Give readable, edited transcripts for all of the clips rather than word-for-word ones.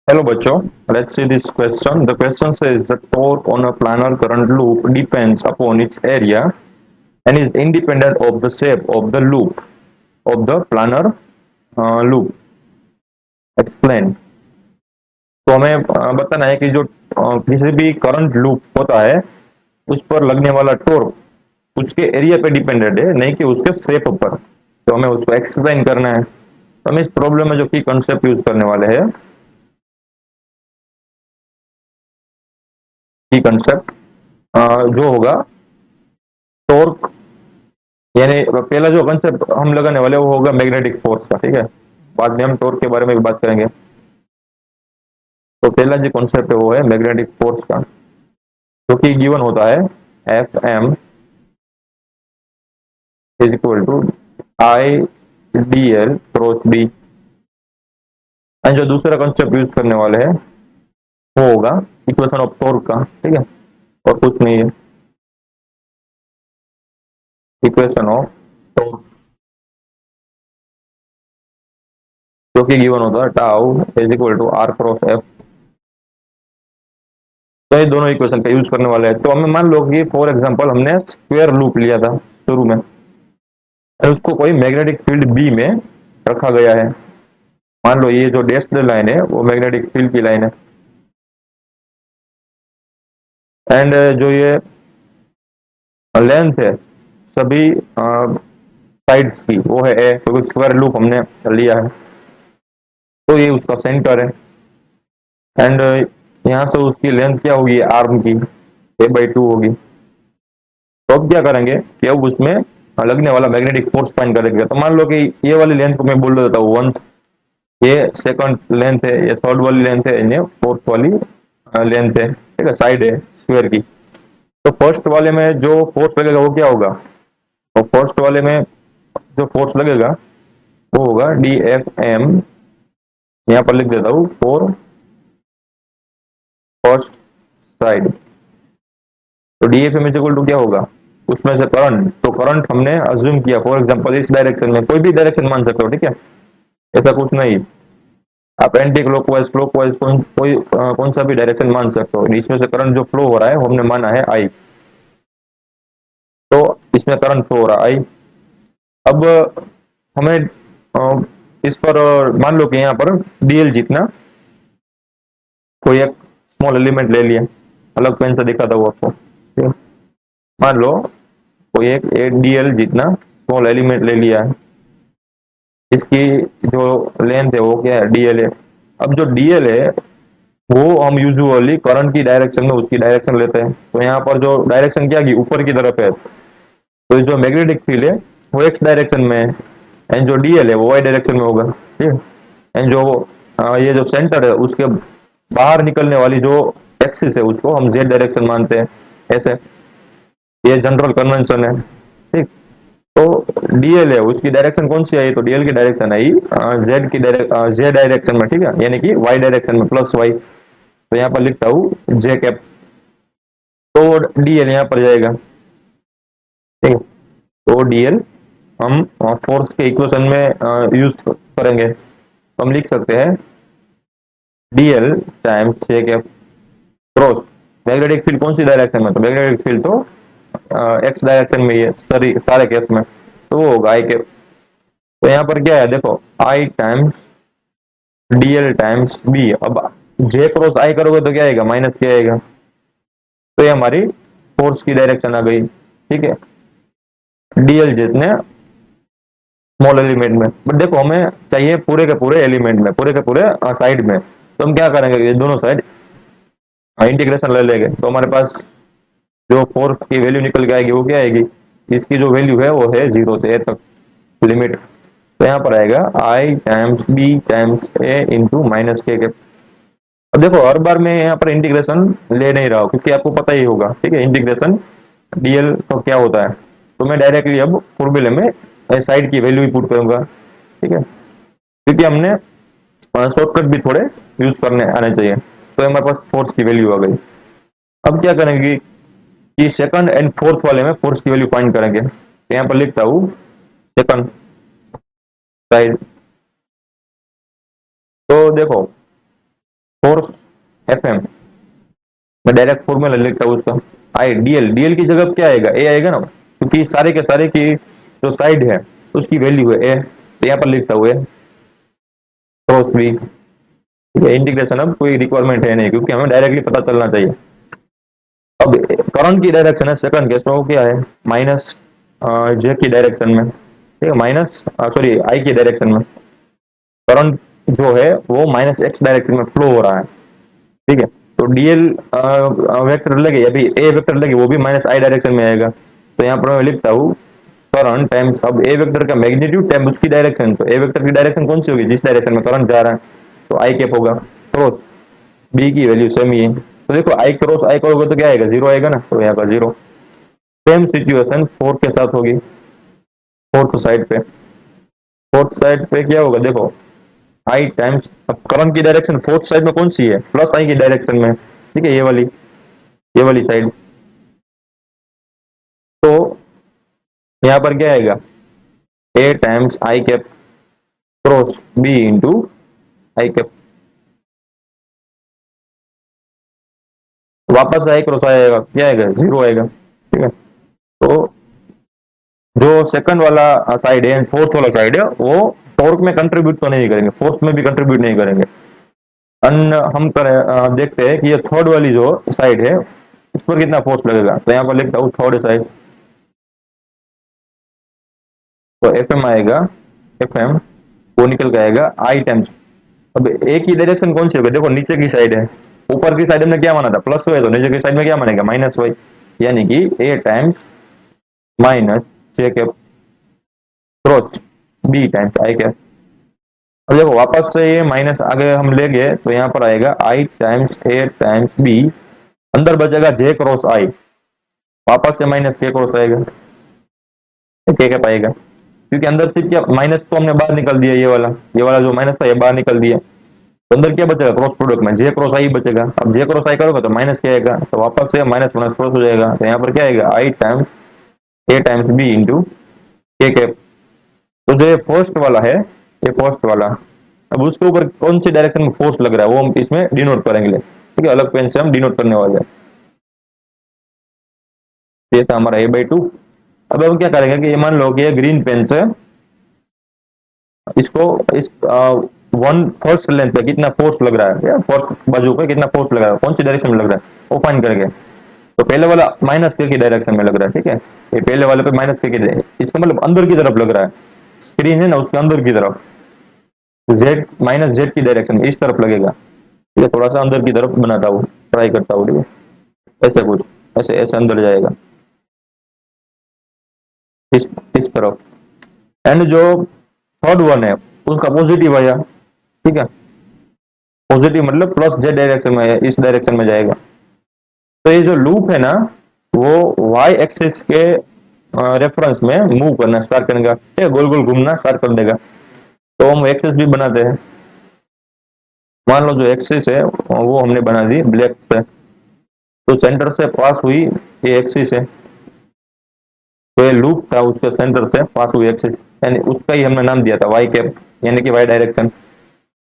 Hello बच्चों, let's see this question. The question says the torque on a planar current loop depends upon its area and is independent of the shape of the loop of the planar loop. Explain. तो हमें बताना है कि जो किसी भी current loop होता है उस पर लगने वाला टॉर्क उसके एरिया पे डिपेंडेंट है, नहीं कि उसके शेप पर। तो हमें उसको एक्सप्लेन करना है। तो हम इस प्रॉब्लम में जो की कंसेप्ट यूज करने वाले हैं, की कंसेप्ट जो होगा टॉर्क, यानी पहला जो कंसेप्ट हम लगाने वाले वो होगा मैग्नेटिक फोर्स का। ठीक है, बाद में हम टॉर्क के बारे में भी बात करेंगे। तो पहला जो कॉन्सेप्ट है वो है मैग्नेटिक फोर्स का, जो कि गिवन होता है F M is equal to I D L cross B. And जो दूसरा कॉन्सेप्ट यूज करने वाले हैं वो होगा इक्वेशन ऑफ टॉर्क का। ठीक है, और कुछ नहीं है, इक्वेशन ऑफ टॉर्क जो कि गिवन होता है tau is equal to R cross F. तो ये दोनों इक्वेशन का यूज करने वाले हैं। तो हमें मान लो कि फॉर एग्जांपल हमने स्क्वायर लूप लिया था शुरू में, उसको कोई मैग्नेटिक फील्ड बी में रखा गया है। मान लो ये जो डैश्ड लाइन है वो मैग्नेटिक फील्ड की लाइन है, एंड जो ये लेंथ है सभी साइड्स की वो है ए, क्योंकि स्क्वायर लूप हमने लिया है। तो ये उसका सेंटर है, एंड यहाँ से उसकी लेंथ क्या होगी आर्म की, ए बाई टू होगी। तो अब क्या करेंगे कि अब उसमें लगने वाला मैग्नेटिक फोर्स फाइंड करेंगे। तो मान लो कि ये वाली लेंथ को मैं बोल देता हूँ वन, ये सेकंड लेंथ है, ये थर्ड वाली लेंथ है, ये फोर्थ वाली लेंथ है। ठीक है, साइड है स्क्वायर की। तो फर्स्ट वाले में जो फोर्स लगेगा वो क्या होगा, तो फर्स्ट वाले में जो फोर्स लगेगा वो होगा डी एफ एम, यहाँ पर लिख देता हूँ फॉर फर्स्ट साइड। तो D F M equal to क्या होगा, उसमें से करंट, तो करंट हमने अज्यूम किया फॉर एग्जांपल इस डायरेक्शन में, कोई भी डायरेक्शन मान सकते हो। ठीक है, ऐसा कुछ नहीं, आप एंटी क्लॉकवाइज क्लॉकवाइज कौन सा भी डायरेक्शन मान सकते हो। इसमें से करंट जो फ्लो हो रहा है वो हमने माना है आई, तो इसमें करंट फ्लो हो रहा है आई। अब हमें इस पर मान लो कि यहाँ पर डीएल जितना कोई एक स्मॉल एलिमेंट ले लिया, अलग पेन से दिखाता हूँ आपको। ठीक है? मान लो कोई एक डीएल जितना स्मॉल एलिमेंट ले लिया है, इसकी जो लेंथ है वो क्या है डीएल है। अब जो डीएल है वो हम यूजुअली करंट की डायरेक्शन में उसकी डायरेक्शन लेते हैं। तो यहाँ पर जो डायरेक्शन क्या की ऊपर की तरफ है, तो जो मैग्नेटिक फील्ड है वो एक्स डायरेक्शन में है, एंड जो डीएल है वो वाई डायरेक्शन में होगा। ठीक है, एंड जो ये जो सेंटर है उसके बाहर निकलने वाली जो एक्सिस है उसको हम जेड डायरेक्शन मानते हैं। ऐसे ये जनरल कन्वेंशन है। ठीक, तो डीएल है उसकी डायरेक्शन कौन सी आई, तो डीएल की डायरेक्शन आई जेड की जे डायरेक्शन में। ठीक है, यानी कि वाई डायरेक्शन में प्लस वाई। तो यहाँ पर लिखता हूँ जे कैप, तो डीएल यहाँ पर जाएगा। ठीक है, तो डीएल हम फोर्स के इक्वेशन में यूज करेंगे, तो हम लिख सकते हैं डीएल टाइम्स जे कैप क्रॉस मैग्नेटिक फील्ड कौन सी डायरेक्शन में, तो मैग्नेटिक फील्ड तो एक्स डायरेक्शन में ही है सारे केस में, तो वो होगा आई कैप। तो यहाँ पर क्या है देखो, आई टाइम्स डीएल टाइम्स बी। अब जे क्रॉस आई करोगे तो क्या आएगा, माइनस क्या आएगा। तो ये हमारी फोर्स की डायरेक्शन आ गई। ठीक है, डीएल जितने स्मॉल एलिमेंट में, बट देखो हमें चाहिए पूरे के पूरे एलिमेंट में, पूरे के पूरे साइड में। तो हम क्या करेंगे, ये दोनों साइड इंटीग्रेशन ले लेंगे। तो हमारे पास जो फोर्स की वैल्यू निकल के आएगी वो क्या आएगी, इसकी जो वैल्यू है वो है जीरो से ए तक लिमिट। तो यहाँ पर आएगा आई टाइम्स बी टाइम्स ए इंटू माइनस के। अब देखो हर बार मैं यहाँ पर इंटीग्रेशन ले नहीं रहा हूँ क्योंकि आपको पता ही होगा। ठीक है, इंटीग्रेशन डीएल तो क्या होता है, तो मैं डायरेक्टली अब फॉर्मूले में साइड की वैल्यू ही पुट करूंगा। ठीक है, क्योंकि हमने शॉर्टकट भी थोड़े यूज करने आने चाहिए। तो हमारे पास फोर्स की वैल्यू आ गई। अब क्या करेंगे कि सेकंड एंड फोर्थ वाले में फोर्स की वैल्यू फाइंड करेंगे। तो यहाँ पर लिखता हूँ सेकंड साइड। तो देखो फोर्स एफ एम, मैं डायरेक्ट फॉर्मूला लिखता हूँ उसका। आई डीएल की जगह क्या आएगा, ए आएगा ना, क्योंकि सारे के सारे की जो साइड है उसकी वैल्यू है ए, तो यहाँ पर लिखता हूँ ए क्रॉस बी। ठीक है, इंटीग्रेशन अब कोई रिक्वायरमेंट है नहीं, क्योंकि हमें डायरेक्टली पता चलना चाहिए। अब करंट की डायरेक्शन है सेकंड केस में, वो क्या है माइनस जे की डायरेक्शन में, ठीक है, माइनस सॉरी आई की डायरेक्शन में करंट जो है वो माइनस एक्स डायरेक्शन में फ्लो हो रहा है। ठीक है, तो डीएल वेक्टर लगे अभी ए वेक्टर लगे वो भी माइनस आई डायरेक्शन में आएगा, तो यहाँ पर मैं लिखता हूँ करंट टाइम्स अब ए वेक्टर का मैग्नीट्यूड टाइम उसकी डायरेक्शन, तो ए वेक्टर की डायरेक्शन कौन सी होगी, जिस डायरेक्शन में करंट जा रहा है, तो आई कैप होगा क्रॉस बी की वैल्यू सेम ही है, तो देखो आई क्रॉस आई करोगे तो क्या आएगा, जीरो आएगा ना, तो यहाँ पर जीरो। सेम सिचुएशन फोर्थ के साथ होगी, फोर्थ साइड पे, फोर्थ साइड पे क्या होगा देखो आई टाइम्स, अब करंट की डायरेक्शन फोर्थ साइड में कौन सी है, प्लस आई की डायरेक्शन में, ठीक है, ये वाली साइड, तो यहाँ पर क्या आएगा A times I cap cross B into I cap, वापस आई क्रॉस आएगा क्या आएगा, जीरो आएगा। ठीक है, तो जो सेकंड वाला साइड है फोर्थ वाला साइड है वो टॉर्क में कंट्रीब्यूट तो नहीं करेंगे, फोर्स में भी कंट्रीब्यूट नहीं करेंगे। अन हम देखते हैं कि ये थर्ड वाली जो साइड है उस पर कितना फोर्स लगेगा, तो यहाँ पर लिखता हूँ थर्ड साइड, तो एफ एम आएगा, एफ एम वो निकल के आएगा आई टाइम्स, अब ए की डायरेक्शन कौन सी होगी देखो नीचे की साइड है, ऊपर की साइड में क्या माना था प्लस वाई, तो नीचे की साइड में क्या मानेगा माइनस वाई, यानी कि A times minus J cap cross B times I cap. अब देखो वापस से ये माइनस आगे हम ले गए तो यहाँ पर आएगा आई टाइम्स ए टाइम्स बी, अंदर बचेगा जे क्रॉस आई, वापस से माइनस के क्रॉस आएगा, के कैप आएगा, क्योंकि अंदर से क्या माइनस तो हमने बाहर निकल दिया, ये वाला जो माइनस था ये बाहर निकल दिया, तो अंदर क्या बचेगा क्रॉस प्रोडक्ट में जे क्रॉस आई बचेगा, अब जे क्रॉस आई करोगे तो माइनस क्या आएगा, तो वापस से माइनस माइनस क्रॉस हो जाएगा, तो यहाँ पर क्या आएगा आई टाइम्स ए टाइम्स बी इंटू के कैप। तो जो ये फर्स्ट वाला है, ये फर्स्ट वाला, अब उसके ऊपर कौन सी डायरेक्शन में फोर्स लग रहा है वो हम इसमें डिनोट करेंगे, ठीक है, अलग पेन से हम डिनोट करने वाले हैं। ये था हमारा a/2। अब हम क्या करेंगे कि ये मान लो कि ये ग्रीन पेन से इसको इस वन फर्स्ट लेंथ पे कितना फोर्स लग रहा है, या फर्स्ट बाजू पे कितना फोर्स लग रहा है, कौन सी डायरेक्शन में लग रहा है वो फाइंड करेंगे। तो पहले वाला माइनस के की डायरेक्शन में लग रहा है, ठीक है, ये पहले वाले पे माइनस के की, इसका मतलब अंदर की तरफ लग रहा है, स्क्रीन है ना उसके अंदर की तरफ, जेड माइनस जेड की डायरेक्शन में इस तरफ लगेगा, ठीक है, थोड़ा सा अंदर की तरफ बनाता हूँ, ट्राई करता हूँ, ठीक है, ऐसे कुछ ऐसे ऐसे अंदर जाएगा इस इस तरफ, एंड जो थर्ड वन है उसका पॉजिटिव आया, ठीक है, पॉजिटिव मतलब प्लस जेड डायरेक्शन में इस डायरेक्शन में जाएगा, तो ये जो लूप है ना वो वाई एक्सिस के रेफरेंस में मूव करना स्टार्ट करेगा, ठीक है, गोल गोल घूमना स्टार्ट कर देगा, तो हम एक्सिस भी बनाते हैं, मान लो जो एक्सिस है वो हमने बना दी ब्लैक से, तो सेंटर से पास हुई ये एक्सिस है, तो ये लूप था उसके सेंटर से पास हुई एक्सिस, यानी उसका ही हमने नाम दिया था वाई कैप, यानी कि वाई डायरेक्शन,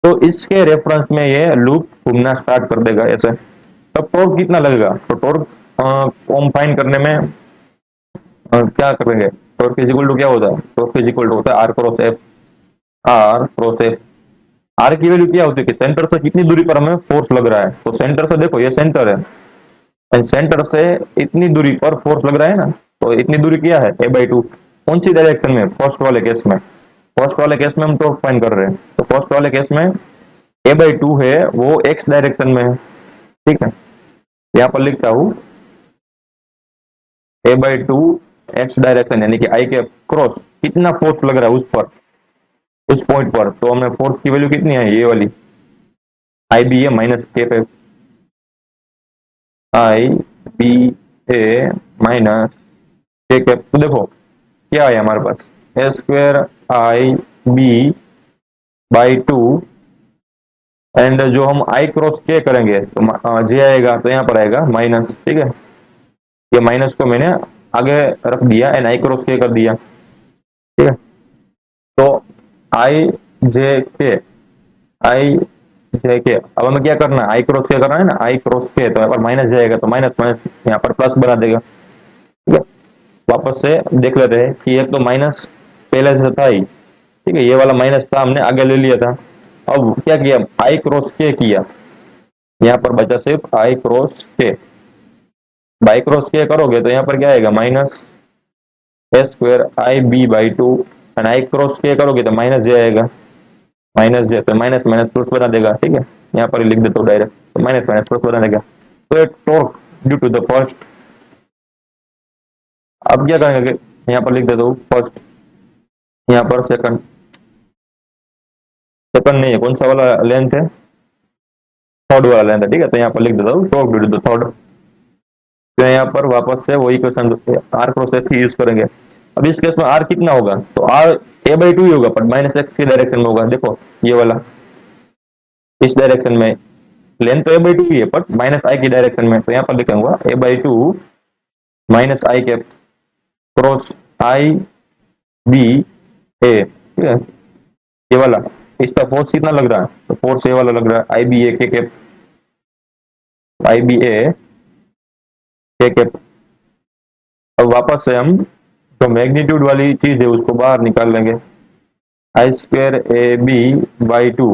तो इसके रेफरेंस में ये लूप घूमना स्टार्ट कर देगा ऐसे। तब टॉर्क कितना लगेगा, तो टॉर्क हम फाइंड करने में क्या करेंगे, टॉर्क इज इक्वल टू क्या होता है, टॉर्क इज इक्वल टू होता है R cross F, R cross F, R की वैल्यू क्या होती है कि सेंटर से कितनी दूरी पर हमें फोर्स लग रहा है, तो सेंटर से देखो ये सेंटर है, सेंटर से इतनी दूरी पर फोर्स लग रहा है ना, तो इतनी दूरी क्या है a/2, कौन सी डायरेक्शन में, फर्स्ट वाले केस में, फर्स्ट वाले केस में हम टॉर्क फाइंड कर रहे हैं, तो फर्स्ट वाले केस में a/2 है वो x डायरेक्शन में है, ठीक है, यहाँ पर लिखता हूँ a/2 x डायरेक्शन, यानी कि आई के क्रॉस कितना फोर्स लग रहा है उस पर, उस पॉइंट पर, तो हमें फोर्स की वैल्यू कितनी है ये वाली आई बी है माइनस के पे, I B A minus K cap, तो देखो क्या है हमारे पास A square I B by two, and जो हम आई क्रॉस के करेंगे तो जे आएगा, तो यहाँ पर आएगा माइनस, ठीक है, ये माइनस को मैंने आगे रख दिया एंड आई क्रॉस के कर दिया, ठीक है, तो आई जे के, आई जे के। अब हमें क्या करना है, आई क्रॉस के करना है ना, आई क्रॉस के, तो यहाँ पर माइनस जाएगा तो माइनस माइनस यहाँ पर प्लस बना देगा, ठीक है। वापस से देख लेते हैं कि एक तो माइनस पहले से था ही, ठीक है, ये वाला माइनस था हमने आगे ले लिया था। अब क्या किया, आई क्रॉस के किया, यहाँ पर बचा सिर्फ I cross K. By cross K करोगे तो यहाँ पर क्या आएगा, minus A square I B by two, and I cross K करोगे तो माइनस जे आएगा, माइनस जे, तो माइनस माइनस प्लस बना देगा, ठीक है। यहाँ पर ही लिख देता हूँ डायरेक्ट, तो माइनस माइनस प्लस बना देगा। तो ये torque due to the first. अब क्या करेंगे, यहाँ पर लिख देता हूँ फर्स्ट, यहाँ पर सेकंड, सेकंड नहीं है, कौन सा वाला लेंथ है, थर्ड वाला लेंथ है, ठीक है। तो यहाँ पर लिख देता हूँ torque due to the third. तो यहाँ पर वापस से वही question R cross X use करेंगे। अब इस केस में आर कितना होगा, तो आर ए बाई टू ही होगा, पर माइनस एक्स की डायरेक्शन में होगा, देखो ये वाला इस डायरेक्शन में, लेंथ तो ए बाई टू ही है बट माइनस आई की डायरेक्शन में, तो यहाँ पर लिखूंगा A by two minus I cap cross I B A, ठीक है। ये वाला, इसका फोर्स कितना लग रहा है, तो फोर्स ये वाला लग रहा है आई बी ए के कैप, आई बी ए के कैप। अब वापस से हम जो मैग्नीट्यूड वाली चीज है उसको बाहर निकाल लेंगे, I square A B by two,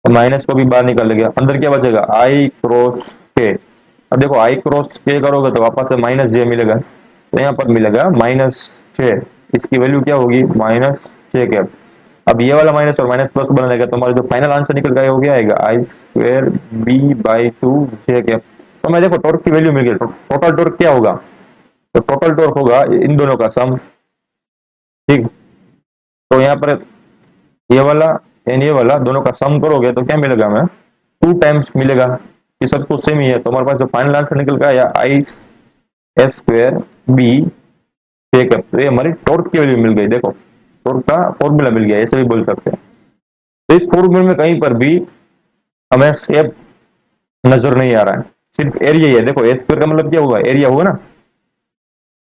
minus को भी बाहर निकाल लेंगे, अंदर क्या बचेगा, आई क्रॉस के। अब देखो आई क्रॉस के करोगे तो वापस से माइनस जे मिलेगा, तो यहाँ पर मिलेगा माइनस छः, इसकी वैल्यू क्या होगी, माइनस छः कैप। अब ये वाला माइनस और माइनस प्लस बना देगा, तो हमारा जो फाइनल आंसर निकल गया वो क्या आएगा, I square B by two J cap. तो मैं देखो टॉर्क की वैल्यू मिल गई, तो टोटल टॉर्क क्या होगा, तो टोटल टॉर्क होगा इन दोनों का सम, ठीक। तो यहाँ पर ये वाला एंड ये वाला दोनों का सम करोगे तो क्या मिलेगा, हमें टू टाइम्स मिलेगा, ये सब कुछ सेम ही है। तो हमारे पास जो फाइनल आंसर निकल गया या I S square B take up, तो ये हमारी टॉर्क की वैल्यू मिल गई। देखो टॉर्क का फॉर्मूला मिल गया, ऐसे भी बोल सकते हैं। तो इस फॉर्मूले में कहीं पर भी हमें शेप नजर नहीं आ रहा है, सिर्फ एरिया ही है। देखो ए स्क्वायर का मतलब क्या हुआ, एरिया हुआ ना,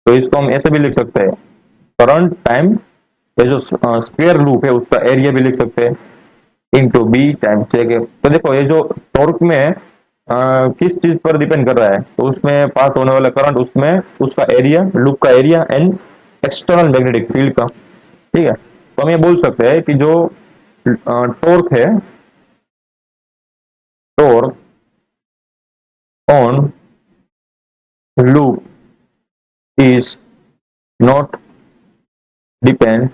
तो इसको हम ऐसे भी लिख सकते हैं, करंट टाइम ये जो स्क्वायर लूप है उसका एरिया भी लिख सकते हैं, इंटू बी टाइम टेक। तो देखो ये जो टॉर्क में किस चीज पर डिपेंड कर रहा है, तो उसमें पास होने वाला करंट, उसमें उसका एरिया, लूप का area and external magnetic field का, ठीक है। तो हम ये बोल सकते हैं कि जो टॉर्क है, torque on loop is not depends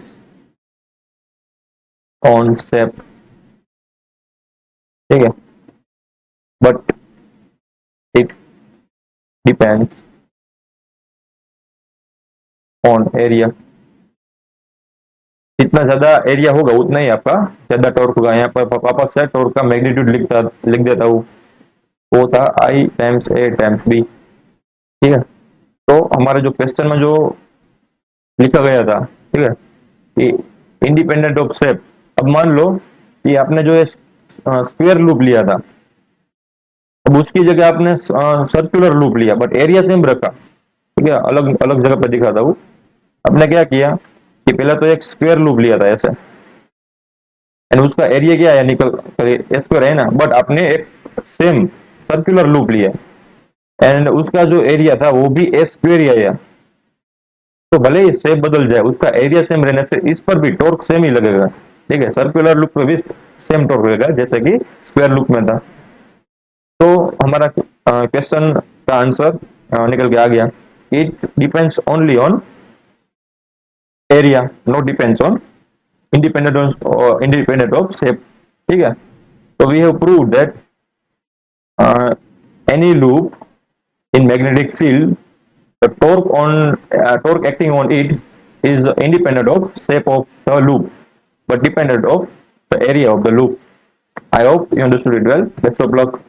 on shape, ठीक है, but it depends on area. जितना ज्यादा एरिया होगा उतना ही आपका ज्यादा टॉर्क होगा। यहाँ पर वापस से टॉर्क का मैग्नीट्यूड लिख देता हूँ, वो था आई टाइम्स ए टाइम्स बी, ठीक है। तो हमारे जो क्वेश्चन में जो लिखा गया था, ठीक है, कि इंडिपेंडेंट ऑफ शेप। अब मान लो कि आपने जो स्क्वायर लूप लिया था, अब उसकी जगह आपने सर्कुलर लूप लिया बट एरिया सेम रखा, ठीक है, अलग अलग जगह पर दिखाता हूँ। आपने क्या किया कि पहले तो एक स्क्वायर लूप लिया था ऐसे, एंड उसका एरिया क्या है, निकल स्क्वायर है ना, बट आपने एक सेम सर्कुलर लूप लिया एंड उसका जो एरिया था वो भी ए स्क्वायर ही आया। तो भले ही शेप बदल जाए, उसका एरिया सेम रहने से इस पर भी टॉर्क सेम ही लगेगा, ठीक है। सर्कुलर लूप में भी सेम टॉर्क लगेगा जैसे कि स्क्वायर लूप में था। तो हमारा क्वेश्चन का आंसर निकल के आ गया, it depends only on area, not depends on independent of shape, ठीक है। तो we have proved that any loop in magnetic field, the torque acting on it is independent of shape of the loop but dependent of the area of the loop. I hope you understood it well. Best of luck.